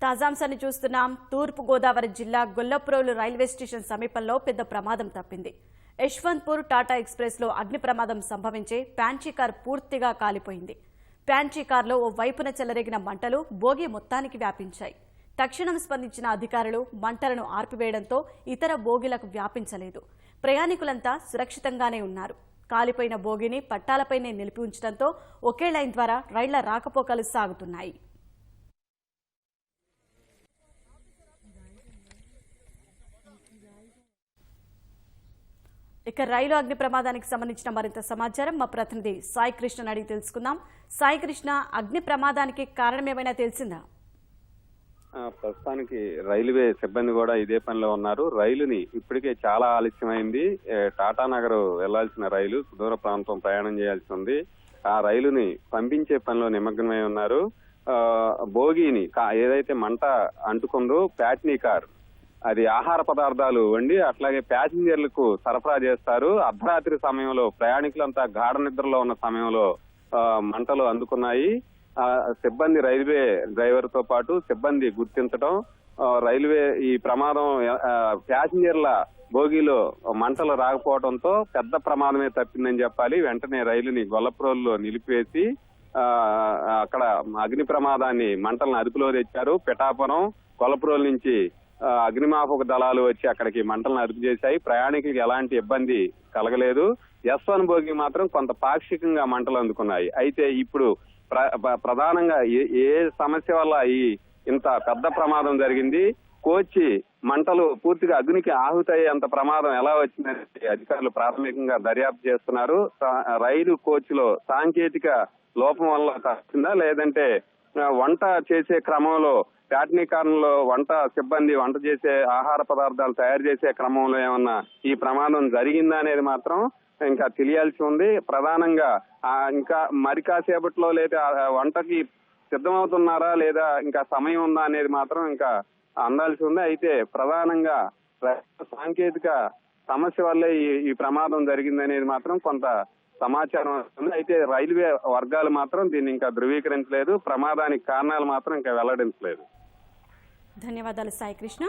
తాజాంశాన్ని చూస్తున్నాం. తూర్పు గోదావరి జిల్లా గొల్లప్రోలు రైల్వే స్టేషన్ సమీపంలో పెద్ద ప్రమాదం తప్పింది. యశ్వంత్పూర్ టాటా ఎక్స్ప్రెస్ లో అగ్ని ప్రమాదం సంభవించి ప్యాంట్రీ కార్ పూర్తిగా కాలిపోయింది. ప్యాంట్రీ కార్లో ఓ వైపున చెలరేగిన మంటలు బోగి మొత్తానికి వ్యాపించాయి. తక్షణం స్పందించిన అధికారులు మంటలను ఆర్పివేయడంతో ఇతర బోగీలకు వ్యాపించలేదు. ప్రయాణికులంతా సురక్షితంగానే ఉన్నారు. కాలిపోయిన బోగిని పట్టాలపైనే నిలిపి ఉంచడంతో ఒకే లైన్ ద్వారా రైళ్ల రాకపోకలు సాగుతున్నాయి. ఇక రైలు అగ్ని ప్రమాదానికి సంబంధించిన మరింత సమాచారం మా ప్రతినిధి సాయి కృష్ణ అడిగి తెలుసుకుందాం. సాయి కృష్ణ, అగ్ని ప్రమాదానికి కారణం ఏమైనా తెలిసిందా? ప్రస్తుతానికి రైల్వే సిబ్బంది కూడా ఇదే పనిలో ఉన్నారు. రైలుని ఇప్పటికే చాలా ఆలస్యమైంది. టాటా నగర్ వెళ్లాల్సిన రైలు సుదూర ప్రాంతం ప్రయాణం చేయాల్సి ఉంది. ఆ రైలుని పంపించే పనిలో నిమగ్నమై ఉన్నారు. బోగీని ఏదైతే మంట అంటుకుందో ప్యాట్నీ కార్, అది ఆహార పదార్థాలు వండి అట్లాగే ప్యాసింజర్లకు సరఫరా చేస్తారు. అర్ధరాత్రి సమయంలో ప్రయాణికులంతా గాఢ నిద్రలో ఉన్న సమయంలో మంటలు అందుకున్నాయి. సిబ్బంది, రైల్వే డ్రైవర్ తో పాటు సిబ్బంది గుర్తించడం, రైల్వే ఈ ప్రమాదం ప్యాసింజర్ల బోగీలో మంటలు రాకపోవడంతో పెద్ద ప్రమాదమే తప్పిందని చెప్పాలి. వెంటనే రైలుని గొల్లప్రోలులో నిలిపివేసి అక్కడ అగ్ని ప్రమాదాన్ని మంటలను అదుపులో తెచ్చారు. పిఠాపురం, గొల్లప్రోలు నుంచి అగ్నిమాపక దళాలు వచ్చి అక్కడికి మంటలను అదుపు చేశాయి. ప్రయాణికులకు ఎలాంటి ఇబ్బంది కలగలేదు. S1 బోగి మాత్రం కొంత పాక్షికంగా మంటలు అందుకున్నాయి. అయితే ఇప్పుడు ప్రధానంగా ఏ సమస్య వల్ల ఇంత పెద్ద ప్రమాదం జరిగింది, కోచి మంటలు పూర్తిగా అగ్నికి ఆహుతయ్యేంత ప్రమాదం ఎలా వచ్చిందని అధికారులు ప్రాథమికంగా దర్యాప్తు చేస్తున్నారు. రైలు కోచ్ లో సాంకేతిక లోపం వల్ల వచ్చిందా, లేదంటే వంట చేసే క్రమంలో ప్యాట్నీ కారులో సిబ్బంది వంట చేసే ఆహార పదార్థాలు తయారు చేసే క్రమంలో ఏమన్నా ఈ ప్రమాదం జరిగిందా అనేది మాత్రం ఇంకా తెలియాల్సి ఉంది. ప్రధానంగా ఇంకా మరి కాసేపట్లో లేదా వంటకి సిద్ధమవుతున్నారా లేదా ఇంకా సమయం ఉందా అనేది మాత్రం ఇంకా అందాల్సి ఉంది. అయితే ప్రధానంగా సాంకేతిక సమస్య వల్లే ఈ ప్రమాదం జరిగిందనేది మాత్రం కొంత సమాచారం వస్తుంది. అయితే రైల్వే వర్గాలు మాత్రం దీన్ని ఇంకా ధృవీకరించలేదు. ప్రమాదానికి కారణాలు మాత్రం ఇంకా వెల్లడించలేదు. ధన్యవాదాలు సాయి కృష్ణ.